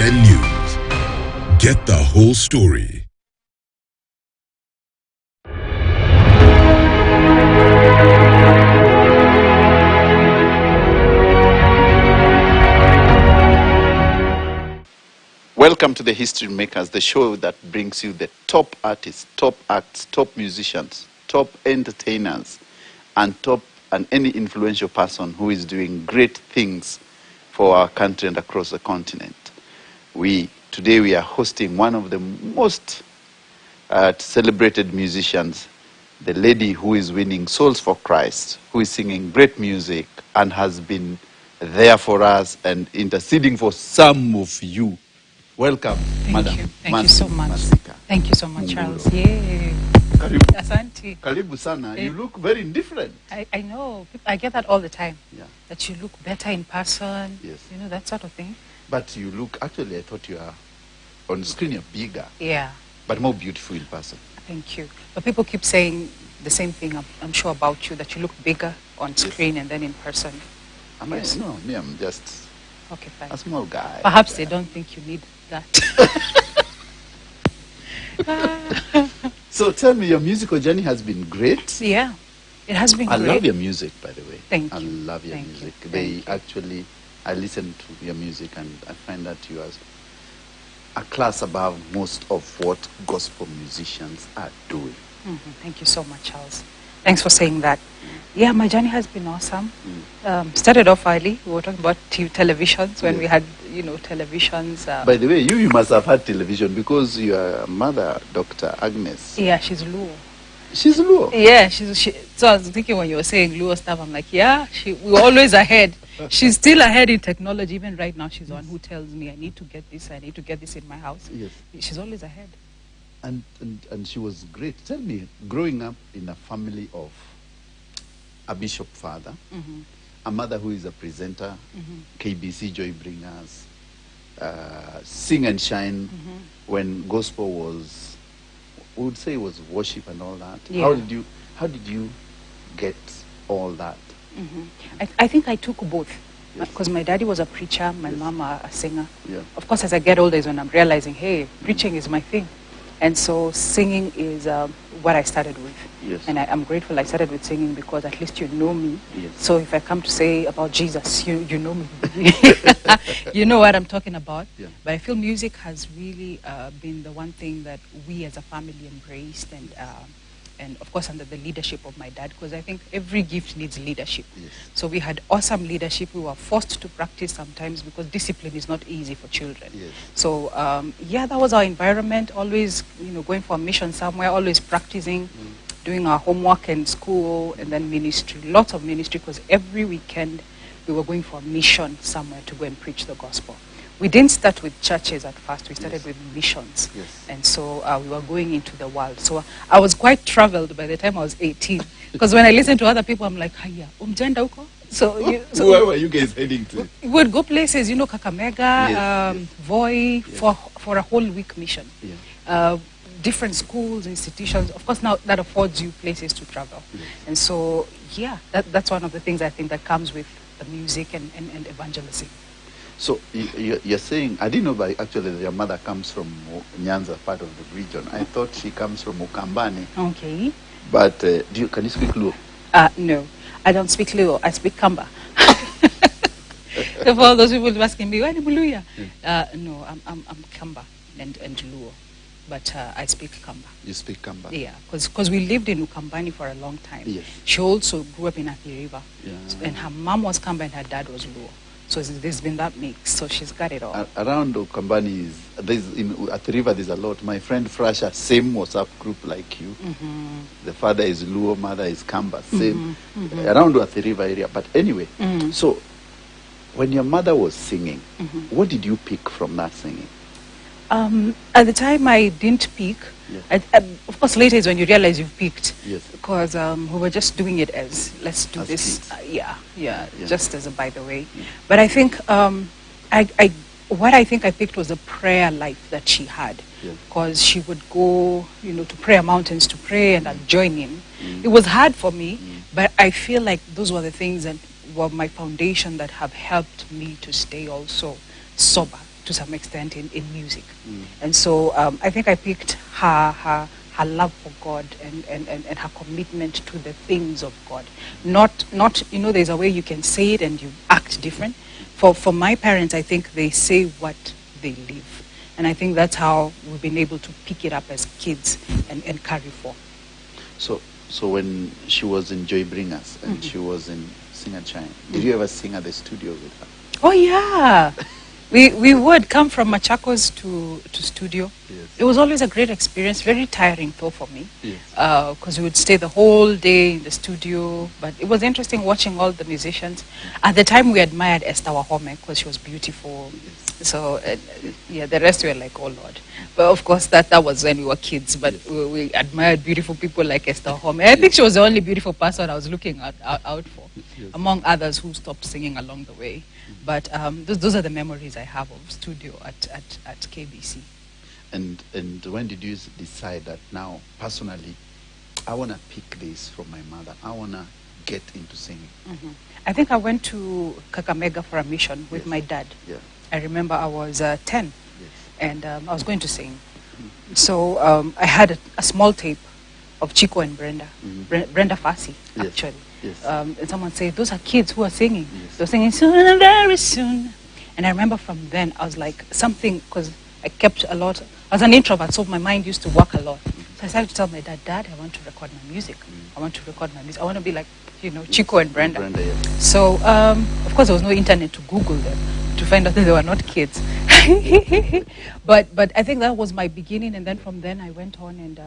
10 News. Get the whole story. Welcome to the History Makers, the show that brings you the top artists, top acts, top musicians, top entertainers, and any influential person who is doing great things for our country and across the continent. Today we are hosting one of the most celebrated musicians, the lady who is winning souls for Christ, who is singing great music and has been there for us and interceding for some of you. Welcome, Madam. Thank you so much. Masika. Thank you so much, Charles. Yay. Karibu. Asante. Karibu sana. You look very different. I know. I get that all the time. Yeah. That you look better in person. Yes. You know, that sort of thing. But you look, actually, I thought you are, on screen you're bigger. Yeah. But more beautiful in person. Thank you. But people keep saying the same thing, I'm sure, about you, that you look bigger on screen and then in person. Yes. No, me, I'm just okay, fine. a small guy. Perhaps they don't think you need that. So tell me, your musical journey has been great. Yeah, it has been great. I love your music, by the way. Thank you. I love your music. I listen to your music and I find that you are a class above most of what gospel musicians are doing. Thank you so much, Charles. Thanks for saying that. Yeah, my journey has been awesome. Started off early. We were talking about televisions when we had, televisions. By the way, you must have had television because your mother, Dr. Agnes. Yeah, she's Luo. She's Luo? Yeah, so I was thinking when you were saying Luo stuff, I'm like, yeah, we were always ahead. She's still ahead in technology. Even right now, she's the one who tells me, I need to get this in my house. Yes. She's always ahead. And she was great. Tell me, growing up in a family of a bishop father, a mother who is a presenter, KBC Joy Bringers, Sing and Shine, when gospel was, we would say it was worship and all that. Yeah. How did you get all that? I think I took both. Because my daddy was a preacher, my mom a singer. Yeah. Of course, as I get older is when I'm realizing, hey, preaching is my thing. And so singing is what I started with. Yes. And I'm grateful I started with singing because at least you know me. Yes. So if I come to say about Jesus, you know me. You know what I'm talking about. Yeah. But I feel music has really been the one thing that we as a family embraced and of course under the leadership of my dad, because I think every gift needs leadership. Yes. So we had awesome leadership. We were forced to practice sometimes because discipline is not easy for children. Yes. So yeah, that was our environment, always going for a mission somewhere, always practicing, doing our homework and school, and then ministry, lots of ministry, because every weekend we were going for a mission somewhere to go and preach the gospel. We didn't start with churches at first. We started with missions. Yes. And so we were going into the world. So I was quite traveled by the time I was 18. Because when I listen to other people, I'm like, hiya, umjenda uko? So where were you guys heading to? We would go places, Kakamega, Yes. Voi, for a whole week mission. Yeah. Different schools, institutions. Of course, now that affords you places to travel. Yes. And so, yeah, that's one of the things I think that comes with the music and evangelism. So you're saying, I didn't know, but actually your mother comes from Nyanza, part of the region. I thought she comes from Ukambani. Okay. But can you speak Luo? No, I don't speak Luo. I speak Kamba. For all those people asking me, why Muluya? No, I'm Kamba and Luo. But I speak Kamba. You speak Kamba? Yeah, because we lived in Ukambani for a long time. Yes. She also grew up in Athi River. Yeah. And her mom was Kamba and her dad was Luo. So there's been that mix. So she's got it all. Around Ukambani, at the river there's a lot. My friend Frasha, same WhatsApp group like you. The father is Luo, mother is Kamba, same. Around the river area. But anyway, so when your mother was singing, what did you pick from that singing? At the time I didn't pick. Yes. Of course, later is when you realize you've picked. Yes. Because we were just doing it as, let's do as this. Yeah, just as a by the way. Yeah. But I think what I think I picked was the prayer life that she had. Because she would go, to prayer mountains to pray, and I'd join in. It was hard for me, but I feel like those were the things that were my foundation that have helped me to stay also sober, to some extent in music. And so I think I picked her love for God and her commitment to the things of God. Not, there's a way you can say it and you act different. For my parents, I think they say what they live. And I think that's how we've been able to pick it up as kids and carry forth. So when she was in Joy Bringers and she was in Sing and Shine, did you ever sing at the studio with her? Oh, yeah. We would come from Machakos to studio. Yes. It was always a great experience, very tiring though for me, Yes. because we would stay the whole day in the studio. But it was interesting watching all the musicians. At the time, we admired Esther Wahome because she was beautiful. So yeah, the rest were like, oh Lord. But of course, that was when we were kids. But we admired beautiful people like Esther Wahome. I think she was the only beautiful person I was looking out for, among others who stopped singing along the way. But those are the memories I have of studio at KBC. And when did you decide that now, personally, I want to pick this from my mother. I want to get into singing. I think I went to Kakamega for a mission with my dad. Yeah. I remember I was 10, Yes. and I was going to sing. So I had a small tape of Chico and Brenda, Brenda Fassi, Yes. actually. Yes. And someone said, those are kids who are singing. Yes. They're singing soon and very soon. And I remember from then, I was like, something, because I kept a lot, I was an introvert, so my mind used to work a lot. So I started to tell my dad, Dad, I want to record my music. I want to record my music. I want to be like, Chico and Brenda. Yeah. So, of course, there was no internet to Google them to find out that they were not kids. but I think that was my beginning, and then from then I went on and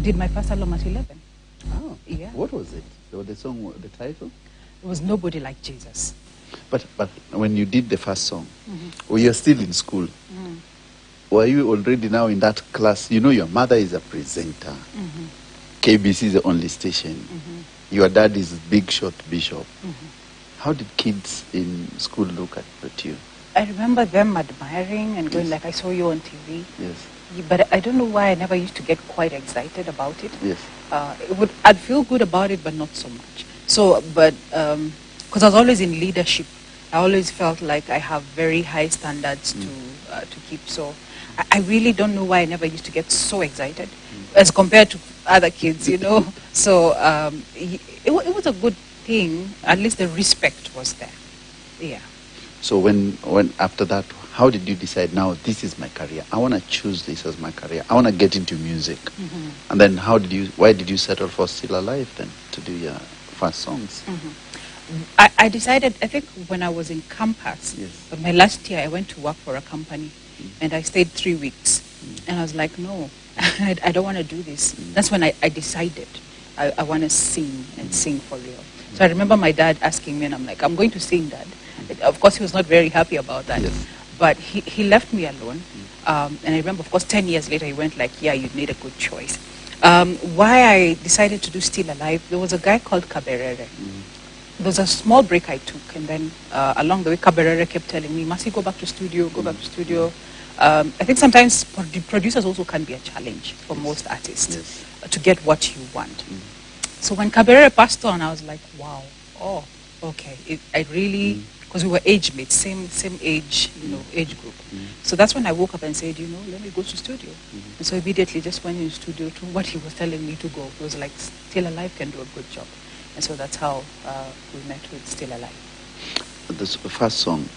did my first album at 11. Oh, Yeah. What was it? The song, the title? It was Nobody Like Jesus. But when you did the first song, when you're still in school, were you already now in that class? You know, your mother is a presenter. KBC is the only station. Your dad is Big Shot Bishop. How did kids in school look at you? I remember them admiring and going like, I saw you on TV. Yes. But I don't know why I never used to get quite excited about it. Yes. I'd feel good about it, but not so much. So, but because I was always in leadership, I always felt like I have very high standards to keep. So, I really don't know why I never used to get so excited as compared to other kids, So, it was a good thing. At least the respect was there. Yeah. So when after that, how did you decide now this is my career? I want to choose this as my career. I want to get into music. And then why did you settle for Still Alive then to do your first songs? I decided, I think when I was in campus, Yes. my last year I went to work for a company and I stayed 3 weeks. And I was like, no, I don't want to do this. That's when I decided I want to sing and sing for real. So I remember my dad asking me and I'm like, I'm going to sing, Dad. Of course, he was not very happy about that. Yes. But he left me alone. And I remember, of course, 10 years later, he went like, yeah, you made a good choice. Why I decided to do Still Alive, there was a guy called Kaberere. There was a small break I took. And then along the way, Kaberere kept telling me, Masi, go back to studio, go back to studio. I think sometimes producers also can be a challenge for most artists to get what you want. So when Kaberere passed on, I was like, wow, okay. I really... Because we were age mates, same age, age group. So that's when I woke up and said, let me go to studio. And so immediately just went in studio to what he was telling me to go. It was like, Still Alive can do a good job. And so that's how we met with Still Alive. This first song,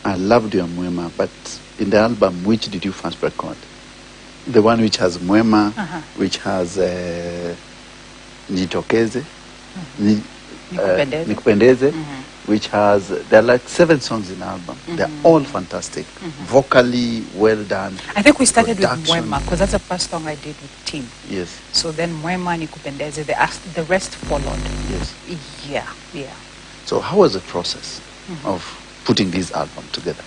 I loved your Mwema, but in the album, which did you first record? The one which has Mwema, which has Nitokeze, Nikupendeze, which has, there are like 7 songs in the album. They're all fantastic. Vocally, well done. I think we started Production. with Mwema, because that's the first song I did with Tim. Yes. So then Mwema, Nikupendeze, the rest followed. Yes. Yeah. So how was the process of putting this album together?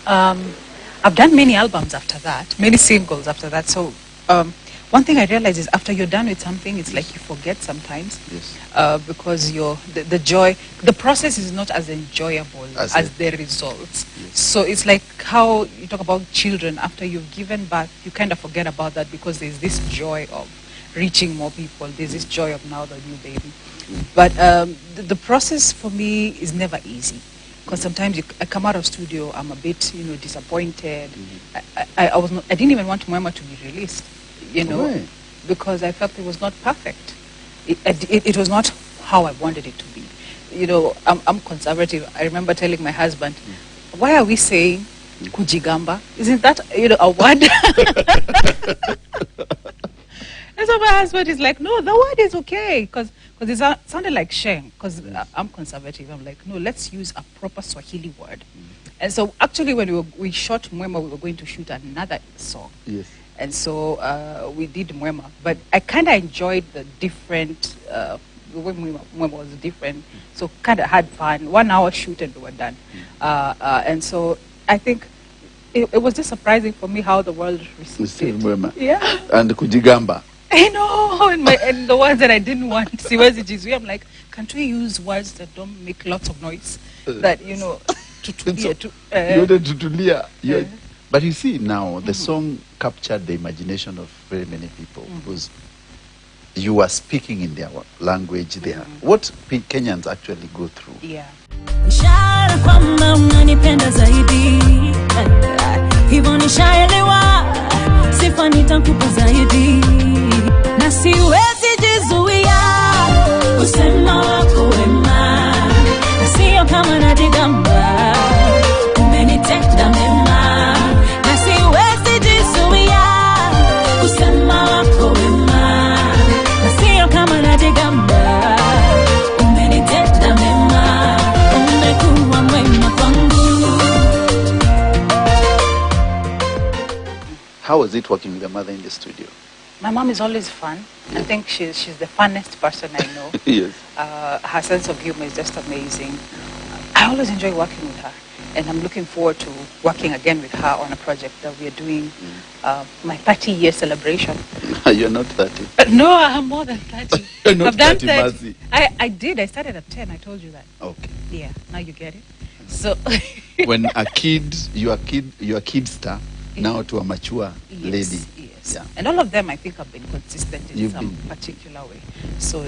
I've done many albums after that, many singles after that. So one thing I realized is after you're done with something, it's like you forget sometimes. Yes. Because the joy, the process is not as enjoyable as the results. Yes. So it's like how you talk about children. After you've given birth, you kind of forget about that because there's this joy of reaching more people. There's this joy of now the new baby. But the process for me is never easy. Because sometimes I come out of studio, I'm a bit, disappointed. I didn't even want Mwema to be released, Right. because I felt it was not perfect. It was not how I wanted it to be. I'm conservative. I remember telling my husband, why are we saying kujigamba? Isn't that, a word? And so my husband is like, no, the word is okay. Because it sounded like shame. Because I'm conservative. I'm like, no, let's use a proper Swahili word. And so actually when we shot Mwema, we were going to shoot another song. Yes. And so we did Mwema. But I kind of enjoyed the different, the way Mwema was different. So kind of had fun. 1 hour shoot and we were done. And so I think it was just surprising for me how the world received it. Mwema. Yeah. And kujigamba. I know, and the words that I didn't want, siwezi jizui, I'm like, can't we use words that don't make lots of noise? That, tutulia. You wanted tutulia. But you see now, the song captured the imagination of very many people because you are speaking in their language there. What Kenyans actually go through. Yeah. Ishara kwamba unanipenda zaidi, hivyo nishaelewa, sifa nitakupa zaidi, na siwezi jizuia kusema wako wema, na sio kama najigamba, umenitenda mema, na siwezi jizuia kusema wako wema, na sio kama najigamba, umenitenda mema, umekuwa mwema kwangu. How was it working with your mother in the studio? My mom is always fun. I think she's the funnest person I know. Yes. Her sense of humor is just amazing. I always enjoy working with her. And I'm looking forward to working again with her on a project that we are doing, my 30-year celebration. You're not 30. No, I'm more than 30. You're not I've done 30, 30. Masi. I did. I started at 10. I told you that. Okay. Yeah, now you get it. So When a kid, you're a kid star, now to a mature lady. Yes. Yeah. And all of them, I think, have been consistent in You've some been. particular way. So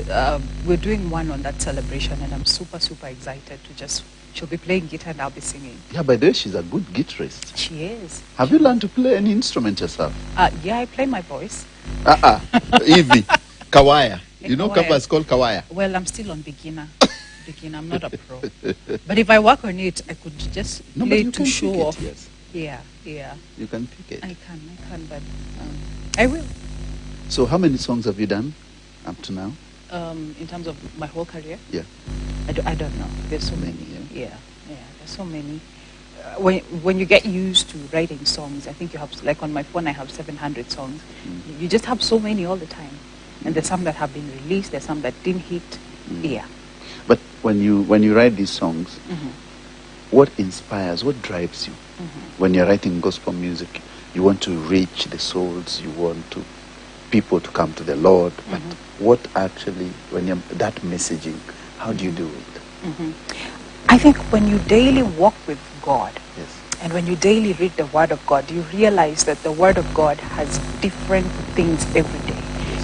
we're doing one on that celebration, and I'm super, super excited to just. She'll be playing guitar and I'll be singing. Yeah, by the way, she's a good guitarist. She is. Have you learned to play any instrument yourself? Yeah, I play my voice. Evie, Kawaya. You know Kawaya. Kapa is called Kawaya? Well, I'm still on beginner. I'm not a pro. But if I work on it, I could just No, but play you to can show pick it, off. yes. Yeah. You can pick it. I can, but I will. So how many songs have you done up to now? In terms of my whole career, Yeah. I don't know. There's so many. Many, Yeah. There's so many. When you get used to writing songs, I think you have, like on my phone, I have 700 songs. You just have so many all the time. And there's some that have been released, there's some that didn't hit. Yeah. But when you write these songs, what inspires, what drives you? When you're writing gospel music, you want to reach the souls, you want people to come to the Lord. But what actually, when you're that messaging, how do you do it? I think when you daily walk with God, Yes. and when you daily read the Word of God, you realize that the Word of God has different things every day.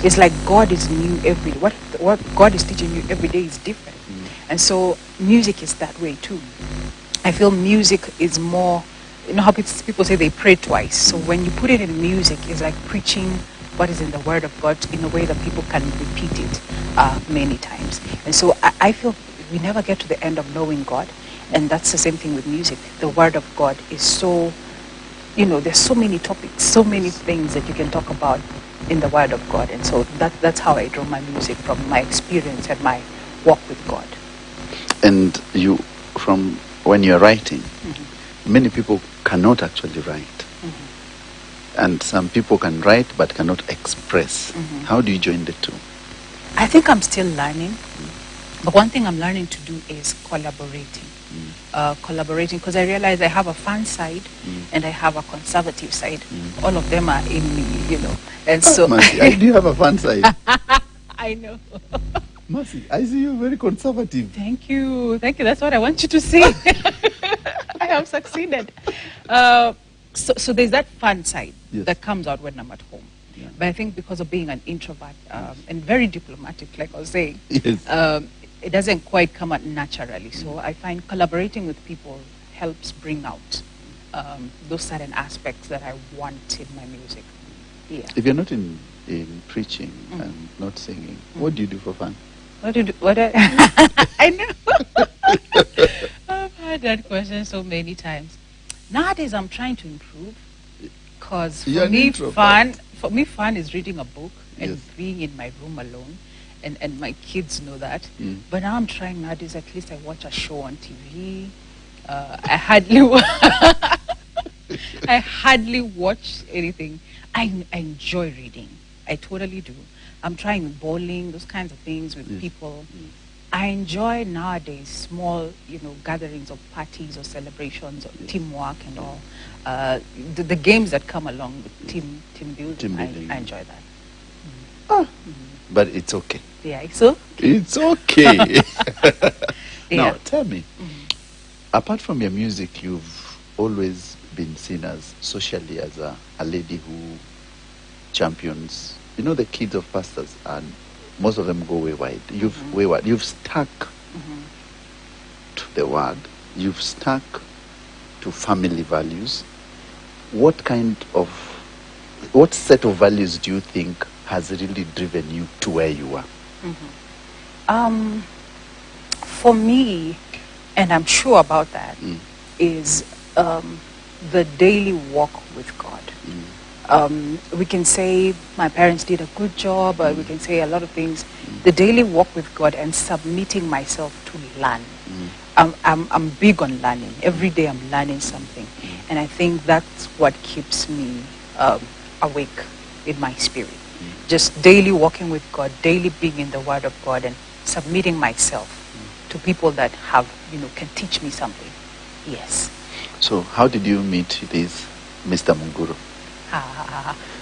It's like God is new every day. What God is teaching you every day is different. And so music is that way too. I feel music is more, you know how people say they pray twice. So when you put it in music, it's like preaching what is in the Word of God in a way that people can repeat it many times. And so I feel we never get to the end of knowing God. And that's the same thing with music. The Word of God is so, there's so many topics, so many things that you can talk about in the Word of God. And so that's how I draw my music, from my experience and my walk with God. And from when you're writing, many people cannot actually write. And some people can write but cannot express. How do you join the two? I think I'm still learning. But one thing I'm learning to do is collaborating. Collaborating, because I realize I have a fun side and I have a conservative side. All of them are in me, And so Masi, do you have a fun side? I know. Masi, I see you very conservative. Thank you. That's what I want you to see. I have succeeded. So there's that fun side that comes out when I'm at home. But I think because of being an introvert and very diplomatic, like I was saying, it doesn't quite come out naturally. So I find collaborating with people helps bring out those certain aspects that I want in my music. Yeah. If you're not in preaching and not singing, what do you do for fun? What do you do? I know. I've had that question so many times. Nowadays, I'm trying to improve because for me, fun is reading a book and being in my room alone, and my kids know that. But now I'm trying nowadays. At least I watch a show on TV. I hardly watch anything. I enjoy reading. I totally do. I'm trying bowling, those kinds of things with people. I enjoy nowadays small, gatherings of parties or celebrations or teamwork and all. The games that come along with team building, I enjoy that. But it's okay. Yeah, so? It's okay. Now, tell me, apart from your music, you've always been seen as socially as a lady who champions, the kids of pastors, and most of them go wayward. You've stuck to the word. You've stuck to family values. What set of values do you think has really driven you to where you are? For me, and I'm sure about that, is the daily walk with God. We can say my parents did a good job, or we can say a lot of things. The daily walk with God and submitting myself to learn. I'm big on learning. Every day I'm learning something. And I think that's what keeps me awake in my spirit. Just daily walking with God, daily being in the Word of God, and submitting myself to people that can teach me something. Yes. So how did you meet this Mr. Munguru?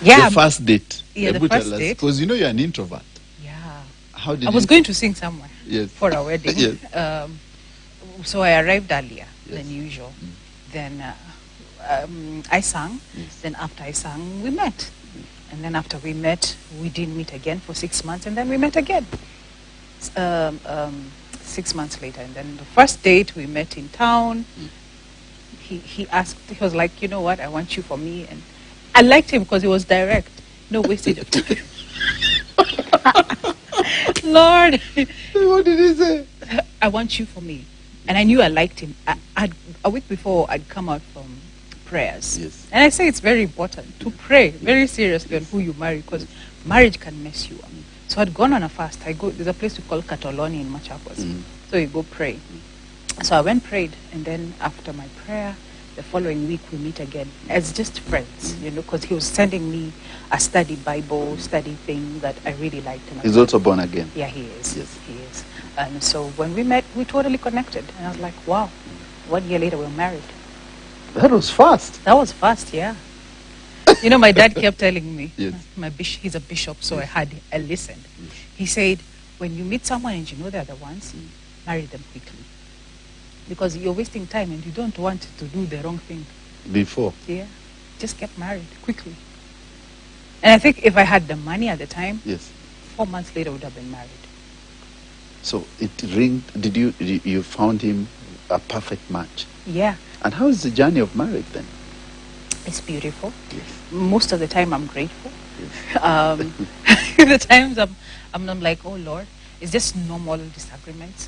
Yeah. The first date. Yeah, the first date. Because you're an introvert. Yeah. How did I was going to sing somewhere for a wedding. Yes. So I arrived earlier than usual. Then I sang. Yes. Then after I sang, we met. And then after we met, we didn't meet again for 6 months. And then we met again 6 months later. And then the first date, we met in town. He asked, he was like, you know what, I want you for me. And I liked him because he was direct. No wastage of time. Lord. What did he say? I want you for me. And I knew I liked him. A week before, I'd come out from prayers. Yes. And I say it's very important to pray very seriously on who you marry, because marriage can mess you up. So I'd gone on a fast. There's a place we call Katoloni in Machakos. So you go pray. So I went, prayed, and then after my prayer, the following week we meet again as just friends, because he was sending me a study Bible, study thing that I really liked. He's also born again? Yeah, he is. Yes. He is. And so when we met, we totally connected. And I was like, wow, 1 year later we were married. That was fast. That was fast, yeah. My dad kept telling me, he's a bishop, so I listened. Yes. He said, when you meet someone and you know they're the ones, marry them quickly. Because you're wasting time and you don't want to do the wrong thing. Before? Yeah. Just get married quickly. And I think if I had the money at the time, 4 months later I would have been married. So it ringed. Did you found him a perfect match? Yeah. And how is the journey of marriage then? It's beautiful. Yes. Most of the time I'm grateful. Yes. The times I'm like, oh Lord, it's just normal disagreements,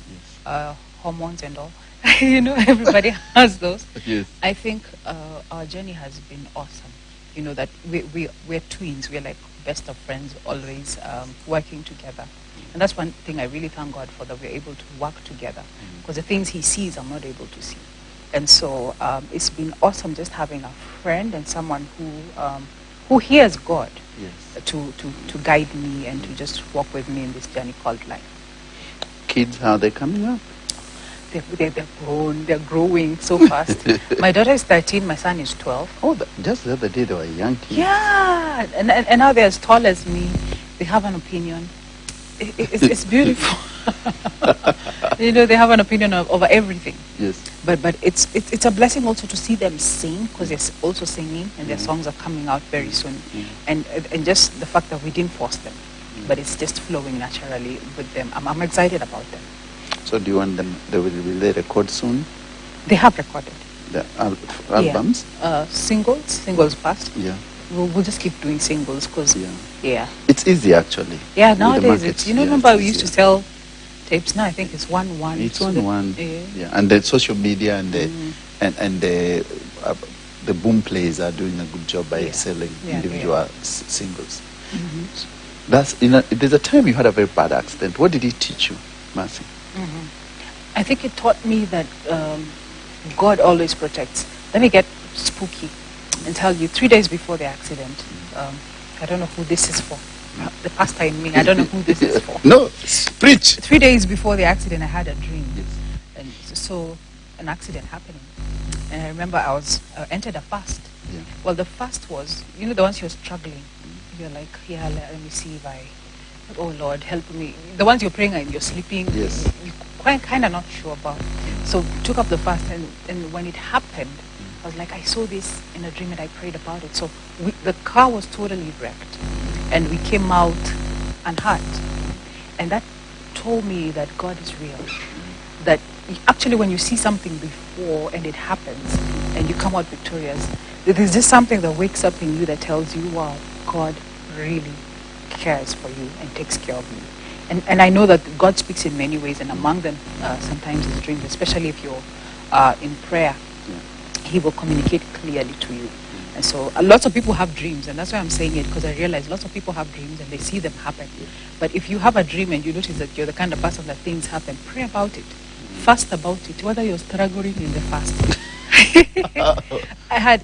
hormones and all. Everybody has those. Yes. I think our journey has been awesome. That we're twins. We're like best of friends, always working together. And that's one thing I really thank God for, that we're able to work together. Because the things he sees, I'm not able to see. And so it's been awesome just having a friend and someone who hears God to guide me and to just walk with me in this journey called life. Kids, how are they coming up? They're growing so fast. My daughter is 13, my son is 12. Oh, just the other day they were young kids. Yeah, and now they're as tall as me. They have an opinion. It's beautiful. They have an opinion over everything. Yes. But it's a blessing also to see them sing, because they're also singing and their songs are coming out very soon. And just the fact that we didn't force them, but it's just flowing naturally with them. I'm excited about them. So do you want them, will they record soon? They have recorded. The albums? Yeah. Singles first. Yeah. We'll just keep doing singles because, yeah. It's easy actually. Yeah, With the nowadays market, it's, remember it's we used to easier. sell tapes. Now I think it's 1-1. It's 1-1. Yeah. Yeah, and the social media and the and the boom plays are doing a good job by selling individual singles. So that's there's a time you had a very bad accident. What did it teach you, Mercy? I think it taught me that God always protects. Let me get spooky and tell you, 3 days before the accident, I don't know who this is for. The pastor in me, I don't know who this is for. No, preach. 3 days before the accident, I had a dream. And so an accident happening. And I remember I entered a fast. Yeah. Well, the fast was, the ones you're struggling. You're like, let me see if oh Lord, help me. The ones you're praying and you're sleeping, Yes. you're kind of not sure about. So took up the fast, and when it happened, I was like, I saw this in a dream and I prayed about it. So the car was totally wrecked, and we came out unhurt. And that told me that God is real. That actually when you see something before and it happens and you come out victorious, there's just something that wakes up in you that tells you, wow, God really cares for you and takes care of you. And I know that God speaks in many ways, and among them sometimes is dreams, especially if you're in prayer. He will communicate clearly to you. And so lots of people have dreams, and that's why I'm saying it, because I realize lots of people have dreams and they see them happen. But if you have a dream and you notice that you're the kind of person that things happen, pray about it. Fast about it, whether you're struggling in the fast.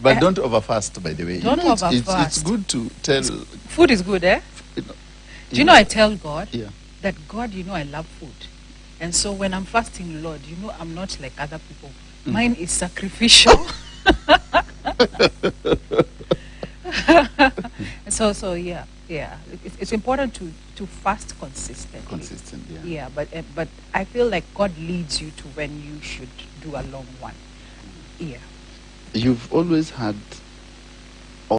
But don't overfast, by the way. Don't overfast. It's good to tell. Food is good, eh? Do I tell God that, God, I love food. And so when I'm fasting, Lord, I'm not like other people. Mine is sacrificial. So yeah. It's important to fast consistently. Consistent, yeah. Yeah, but I feel like God leads you to when you should do a long one. Yeah. You've always had